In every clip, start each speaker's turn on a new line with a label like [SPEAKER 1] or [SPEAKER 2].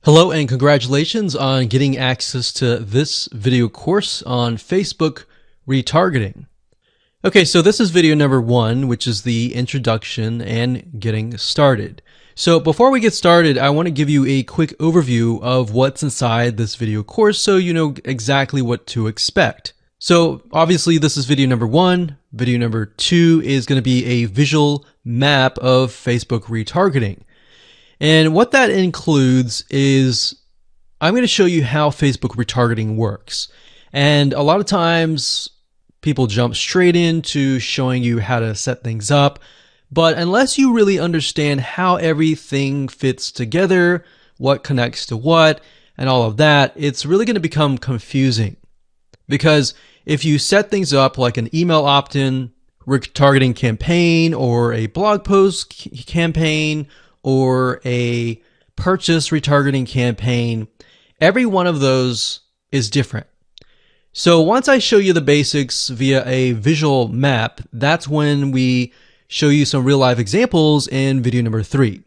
[SPEAKER 1] Hello and congratulations on getting access to this video course on Facebook retargeting. Okay, so this is video number 1, which is the introduction and getting started. So before we get started, I want to give you a quick overview of what's inside this video course so you know exactly what to expect. So obviously this is video number 1. Video number 2 is going to be a visual map of Facebook retargeting. And what that includes is I'm going to show you how Facebook retargeting works. And a lot of times people jump straight into showing you how to set things up. But unless you really understand how everything fits together, what connects to what, and all of that, it's really going to become confusing. Because if you set things up like an email opt-in retargeting campaign or a blog post campaign, or a purchase retargeting campaign, every one of those is different. So once I show you the basics via a visual map, that's when we show you some real life examples in video number 3.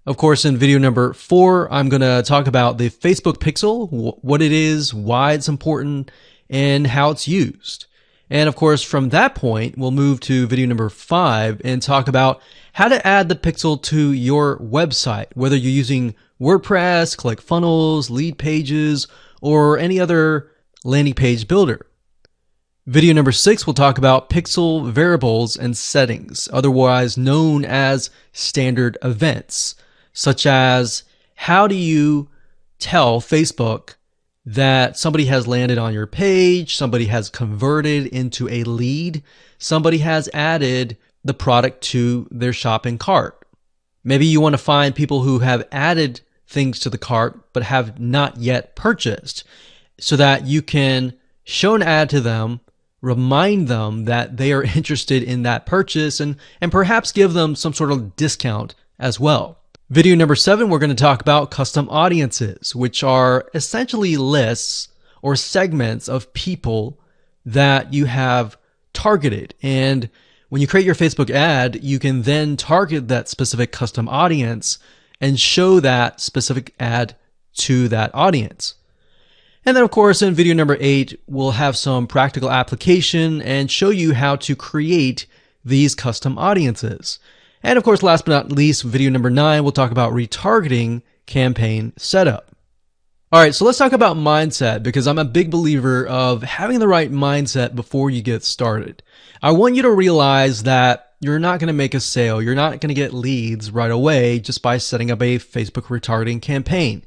[SPEAKER 1] Of course, in video number 4, I'm going to talk about the Facebook pixel, what it is, why it's important, and how it's used. And of course, from that point, we'll move to video number 5 and talk about how to add the pixel to your website, whether you're using WordPress, ClickFunnels, Lead Pages, or any other landing page builder. Video number 6, we'll talk about pixel variables and settings, otherwise known as standard events, such as how do you tell Facebook that somebody has landed on your page, somebody has converted into a lead, somebody has added the product to their shopping cart. Maybe you want to find people who have added things to the cart but have not yet purchased so that you can show an ad to them, remind them that they are interested in that purchase, and perhaps give them some sort of discount as well. Video number 7, we're going to talk about custom audiences, which are essentially lists or segments of people that you have targeted. And when you create your Facebook ad, you can then target that specific custom audience and show that specific ad to that audience. And then of course, in video number 8, we'll have some practical application and show you how to create these custom audiences. And of course, last but not least, video number 9, we'll talk about retargeting campaign setup. All right, so let's talk about mindset, because I'm a big believer of having the right mindset before you get started. I want you to realize that you're not going to make a sale. You're not going to get leads right away just by setting up a Facebook retargeting campaign.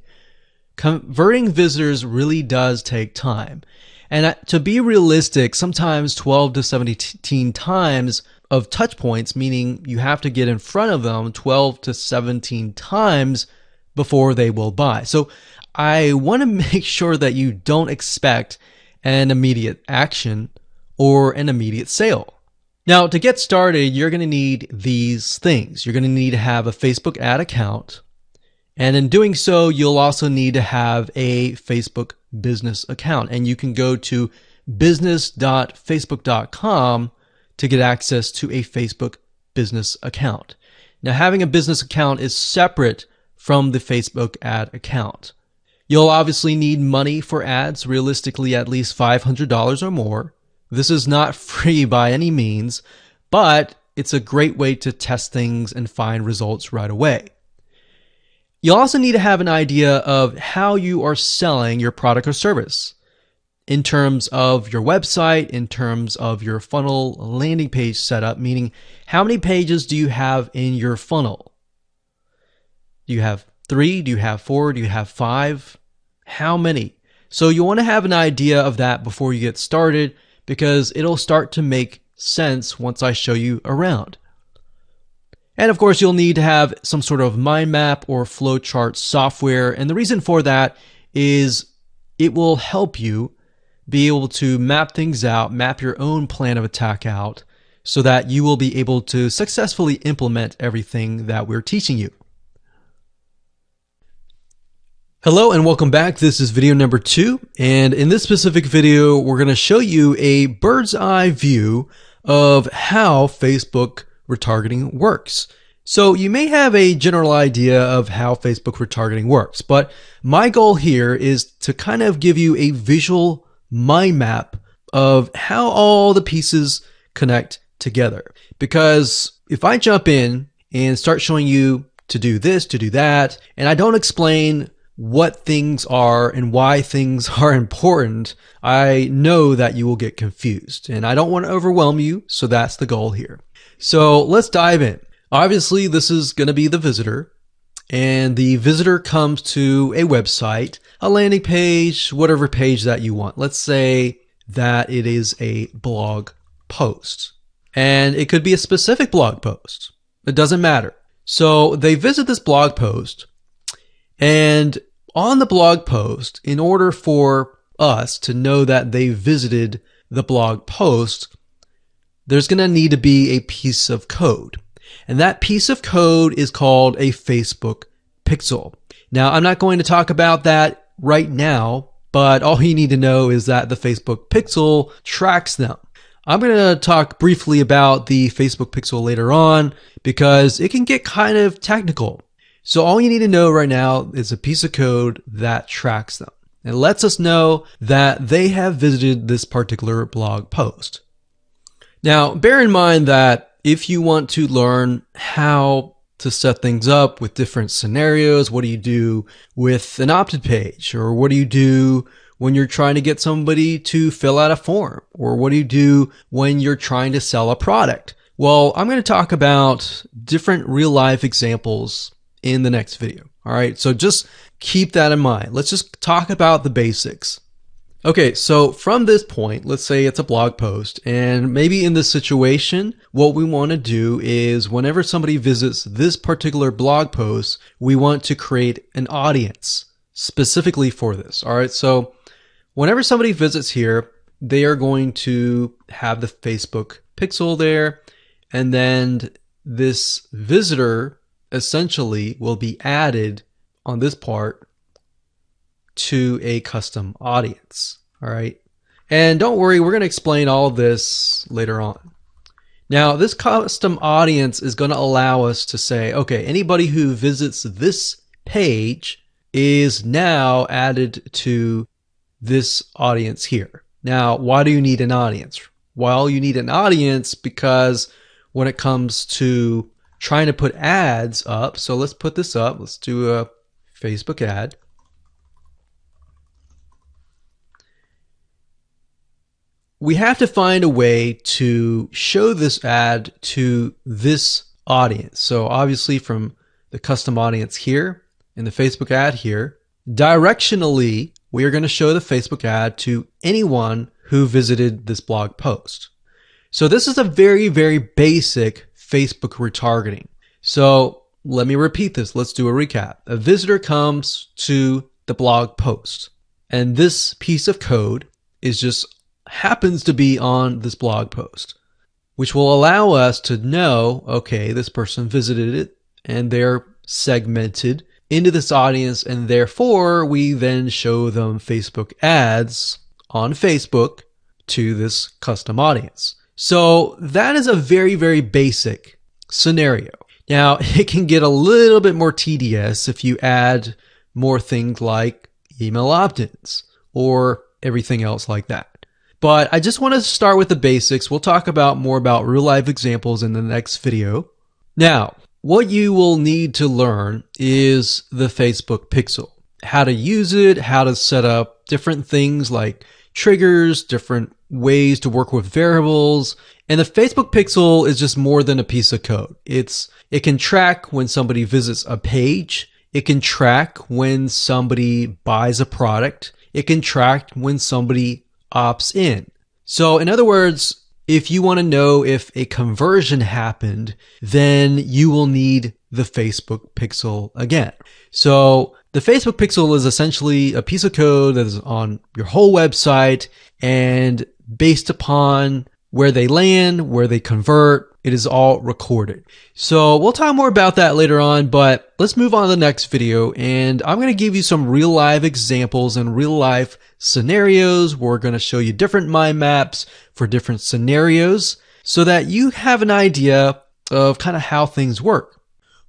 [SPEAKER 1] Converting visitors really does take time. And to be realistic, sometimes 12 to 17 times of touch points, meaning you have to get in front of them 12 to 17 times before they will buy. So I want to make sure that you don't expect an immediate action or an immediate sale. Now, to get started, you're going to need these things. You're going to need to have a Facebook ad account. And in doing so, you'll also need to have a Facebook business account. And you can go to business.facebook.com to get access to a Facebook business account. Now, having a business account is separate from the Facebook ad account. You'll obviously need money for ads, realistically at least $500 or more. This is not free by any means, but it's a great way to test things and find results right away. You'll also need to have an idea of how you are selling your product or service in terms of your website, in terms of your funnel landing page setup, meaning how many pages do you have in your funnel? Do you have 3? Do you have 4? Do you have 5? How many? So you want to have an idea of that before you get started, because it'll start to make sense once I show you around. And of course, you'll need to have some sort of mind map or flowchart software. And the reason for that is it will help you be able to map things out, map your own plan of attack out, so that you will be able to successfully implement everything that we're teaching you. Hello and welcome back. This is video number 2. And in this specific video, we're going to show you a bird's eye view of how Facebook retargeting works. So you may have a general idea of how Facebook retargeting works, but my goal here is to kind of give you a visual mind map of how all the pieces connect together. Because if I jump in and start showing you to do this, to do that, and I don't explain what things are and why things are important, I know that you will get confused, and I don't want to overwhelm you, so that's the goal here. So let's dive in. Obviously, this is going to be the visitor, and the visitor comes to a website, a landing page, whatever page that you want. Let's say that it is a blog post, and it could be a specific blog post. It doesn't matter. So they visit this blog post, and on the blog post, in order for us to know that they visited the blog post, there's going to need to be a piece of code. And that piece of code is called a Facebook pixel. Now, I'm not going to talk about that right now, but all you need to know is that the Facebook pixel tracks them. I'm going to talk briefly about the Facebook pixel later on because it can get kind of technical. So all you need to know right now is a piece of code that tracks them and lets us know that they have visited this particular blog post. Now, bear in mind that if you want to learn how to set things up with different scenarios, what do you do with an opt-in page? Or what do you do when you're trying to get somebody to fill out a form? Or what do you do when you're trying to sell a product? Well, I'm going to talk about different real-life examples in the next video. All right, so just keep that in mind. Let's just talk about the basics. Okay, so from this point, let's say it's a blog post, and maybe in this situation, what we want to do is whenever somebody visits this particular blog post, we want to create an audience specifically for this. All right, so whenever somebody visits here, they are going to have the Facebook pixel there, and then this visitor essentially will be added on this part to a custom audience. All right. And don't worry, we're going to explain all of this later on. Now, this custom audience is going to allow us to say, okay, anybody who visits this page is now added to this audience here. Now, why do you need an audience? Well, you need an audience because when it comes to trying to put ads up, so let's put this up. Let's do a Facebook ad. We have to find a way to show this ad to this audience. So obviously from the custom audience here in the Facebook ad here, directionally, we are going to show the Facebook ad to anyone who visited this blog post. So this is a very, very basic Facebook retargeting. So let me repeat this. Let's do a recap. A visitor comes to the blog post, and this piece of code is just happens to be on this blog post, which will allow us to know, okay, this person visited it and they're segmented into this audience, and therefore we then show them Facebook ads on Facebook to this custom audience. So that is a very, very basic scenario. Now, it can get a little bit more tedious if you add more things like email opt-ins or everything else like that. But I just want to start with the basics. We'll talk about more about real life examples in the next video. Now, what you will need to learn is the Facebook pixel, how to use it, how to set up different things like triggers, different ways to work with variables. And the Facebook pixel is just more than a piece of code. It can track when somebody visits a page. It can track when somebody buys a product. It can track when somebody opts in. So in other words, if you want to know if a conversion happened, then you will need the Facebook pixel again. So the Facebook pixel is essentially a piece of code that is on your whole website, and based upon where they land, where they convert, it is all recorded. So we'll talk more about that later on, but let's move on to the next video, and I'm going to give you some real life examples and real life scenarios. We're going to show you different mind maps for different scenarios so that you have an idea of kind of how things work.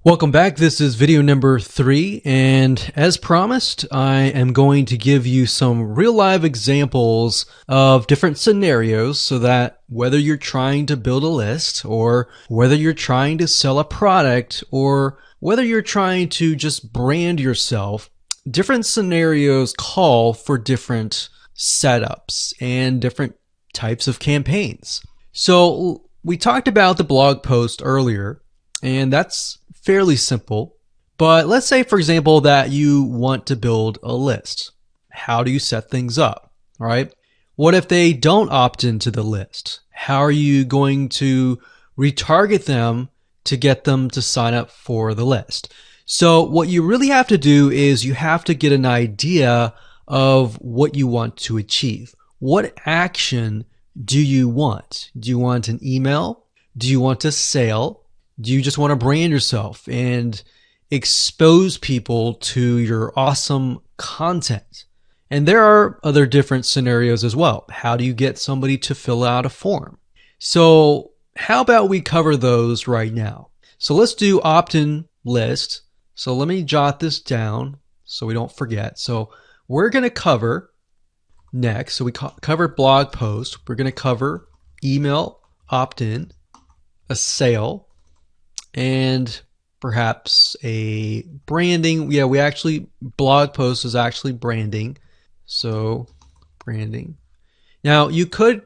[SPEAKER 1] Welcome back. This is video number 3, and as promised, I am going to give you some real live examples of different scenarios so that whether you're trying to build a list, or whether you're trying to sell a product, or whether you're trying to just brand yourself, different scenarios call for different setups and different types of campaigns. So we talked about the blog post earlier, and that's fairly simple. But let's say, for example, that you want to build a list. How do you set things up? All right. What if they don't opt into the list? How are you going to retarget them to get them to sign up for the list? So what you really have to do is you have to get an idea of what you want to achieve. What action do you want? Do you want an email? Do you want a sale? Do you just want to brand yourself and expose people to your awesome content? And there are other different scenarios as well. How do you get somebody to fill out a form? So how about we cover those right now? So let's do opt-in list. So let me jot this down so we don't forget. So we're going to cover next. So we covered blog post. We're going to cover email, opt-in, a sale, and perhaps a branding. Yeah, we actually, blog post is actually branding. So branding. Now you could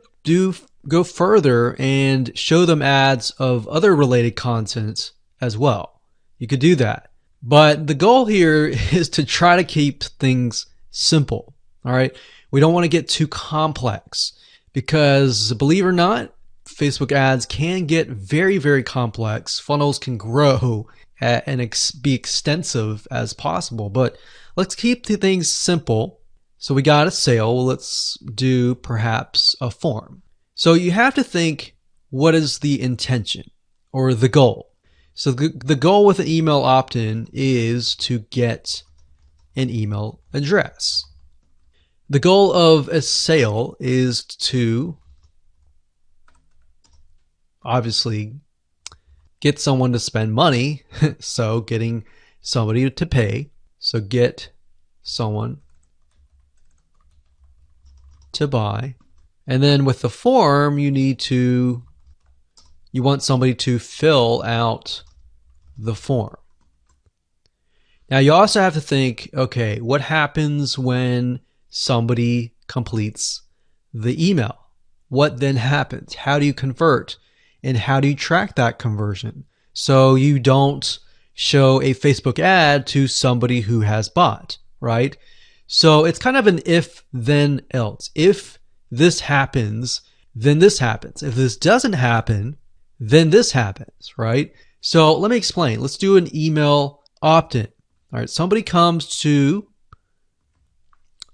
[SPEAKER 1] go further and show them ads of other related content as well. You could do that. But the goal here is to try to keep things simple. All right. We don't want to get too complex, because believe it or not, Facebook ads can get very, very complex. Funnels can grow and be extensive as possible, but let's keep the things simple. So we got a sale. Well, let's do perhaps a form. So you have to think, what is the intention or the goal? So the goal with an email opt-in is to get an email address. The goal of a sale is to obviously get someone to spend money. So getting somebody to pay. So get someone to buy. And then with the form, you want somebody to fill out the form. Now you also have to think, okay, what happens when somebody completes the email? What then happens? How do you convert? And how do you track that conversion so you don't show a Facebook ad to somebody who has bought, right? So it's kind of an if, then, else. If this happens, then this happens. If this doesn't happen, then this happens, right? So let me explain. Let's do an email opt-in. All right, somebody comes to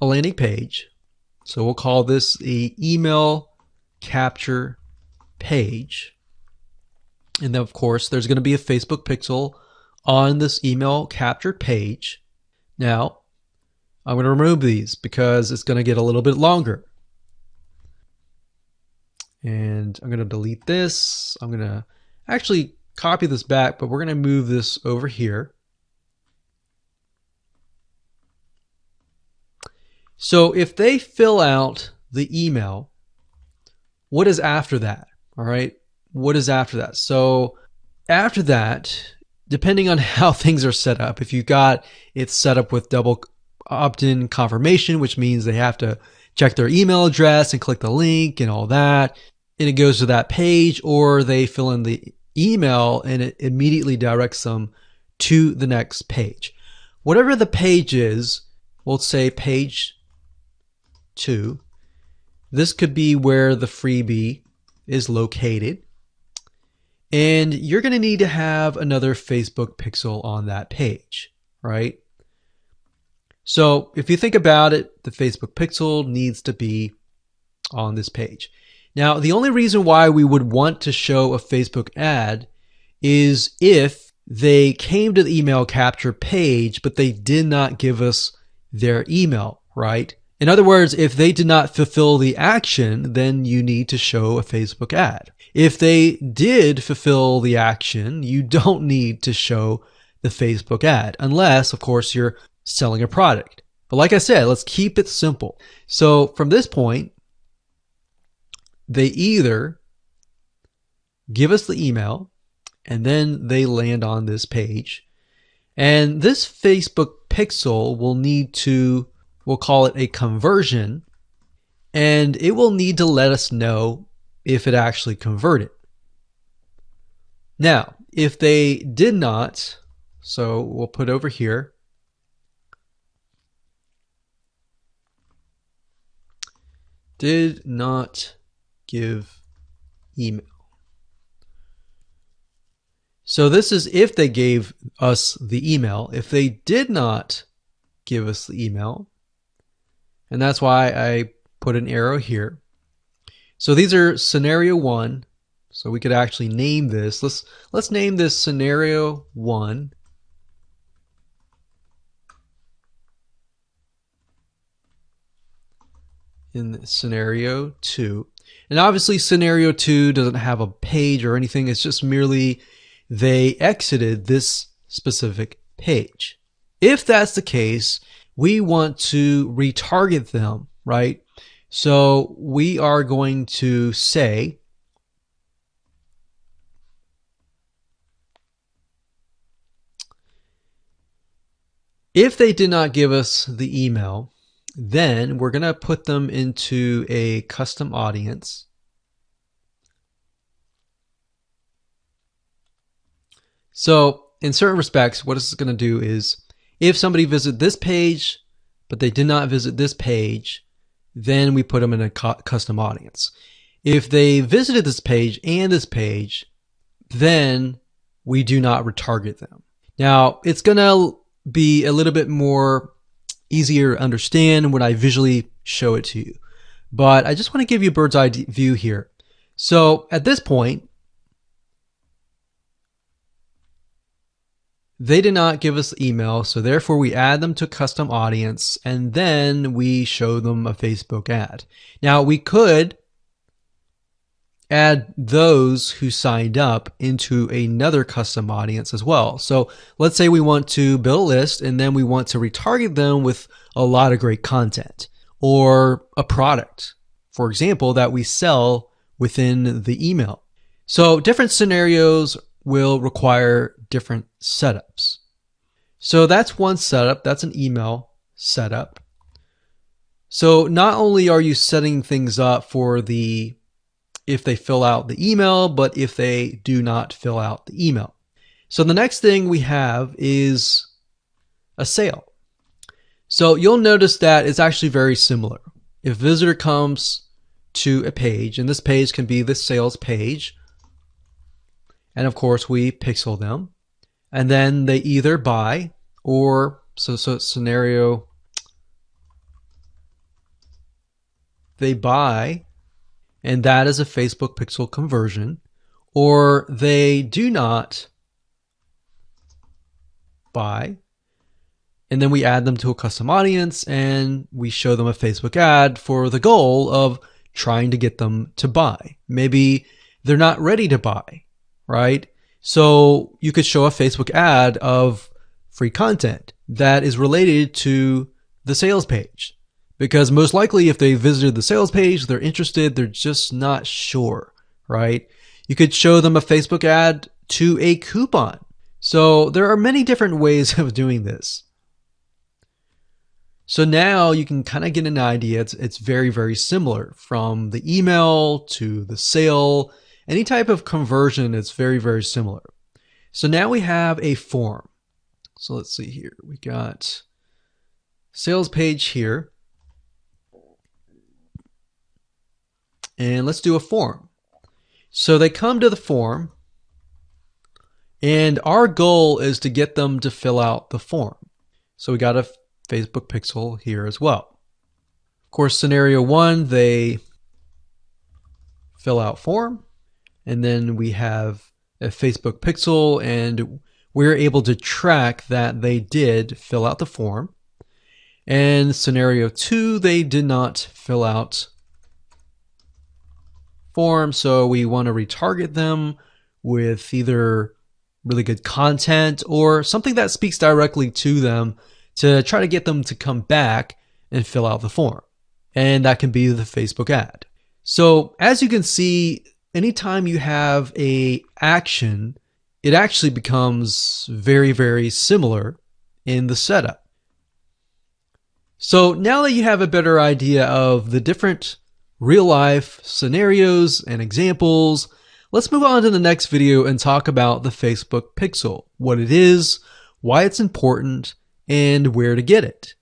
[SPEAKER 1] a landing page. So we'll call this the email capture page. And then, of course, there's going to be a Facebook pixel on this email captured page. Now, I'm going to remove these because it's going to get a little bit longer. And I'm going to delete this. I'm going to actually copy this back, but we're going to move this over here. So if they fill out the email, what is after that? All right. What is after that? So after that, depending on how things are set up, if you got it set up with double opt-in confirmation, which means they have to check their email address and click the link and all that, and it goes to that page, or they fill in the email and it immediately directs them to the next page. Whatever the page is, we'll say page 2. This could be where the freebie is located. And you're going to need to have another Facebook pixel on that page, right? So if you think about it, the Facebook pixel needs to be on this page. Now, the only reason why we would want to show a Facebook ad is if they came to the email capture page, but they did not give us their email, right? In other words, if they did not fulfill the action, then you need to show a Facebook ad. If they did fulfill the action, you don't need to show the Facebook ad, unless, of course, you're selling a product. But like I said, let's keep it simple. So from this point, they either give us the email and then they land on this page. And this Facebook pixel will need to, we'll call it a conversion, and it will need to let us know if it actually converted. Now, if they did not, so we'll put over here, did not give email. So this is if they gave us the email. If they did not give us the email, and that's why I put an arrow here. So these are scenario 1. So we could actually name this. Let's name this scenario 1. In scenario 2. And obviously scenario 2 doesn't have a page or anything. It's just merely they exited this specific page. If that's the case, we want to retarget them, right? So we are going to say if they did not give us the email, then we're going to put them into a custom audience. So in certain respects, what it's going to do is if somebody visited this page, but they did not visit this page, then we put them in a custom audience. If they visited this page and this page, then we do not retarget them. Now, it's going to be a little bit more easier to understand when I visually show it to you. But I just want to give you a bird's eye view here. So at this point, they did not give us the email, so therefore we add them to custom audience, and then we show them a Facebook ad. Now we could add those who signed up into another custom audience as well. So let's say we want to build a list and then we want to retarget them with a lot of great content or a product, for example, that we sell within the email. So different scenarios will require different setups. So that's one setup. That's an email setup. So not only are you setting things up for if they fill out the email, but if they do not fill out the email. So the next thing we have is a sale. So you'll notice that it's actually very similar. If a visitor comes to a page, and this page can be the sales page, and of course we pixel them, and then they either buy or, so scenario, they buy, and that is a Facebook pixel conversion, or they do not buy, and then we add them to a custom audience and we show them a Facebook ad for the goal of trying to get them to buy. Maybe they're not ready to buy, right? So you could show a Facebook ad of free content that is related to the sales page. Because most likely if they visited the sales page, they're interested, they're just not sure, right? You could show them a Facebook ad to a coupon. So there are many different ways of doing this. So now you can kind of get an idea. It's very, very similar from the email to the sale. Any type of conversion is very, very similar. So now we have a form. So let's see here. We got sales page here. And let's do a form. So they come to the form, and our goal is to get them to fill out the form. So we got a Facebook pixel here as well. Of course, scenario 1, they fill out form, and then we have a Facebook pixel, and we're able to track that they did fill out the form. And scenario 2, they did not fill out form, so we want to retarget them with either really good content or something that speaks directly to them to try to get them to come back and fill out the form. And that can be the Facebook ad. So as you can see, anytime you have a action, it actually becomes very, very similar in the setup. So now that you have a better idea of the different real life scenarios and examples, let's move on to the next video and talk about the Facebook pixel, what it is, why it's important, and where to get it.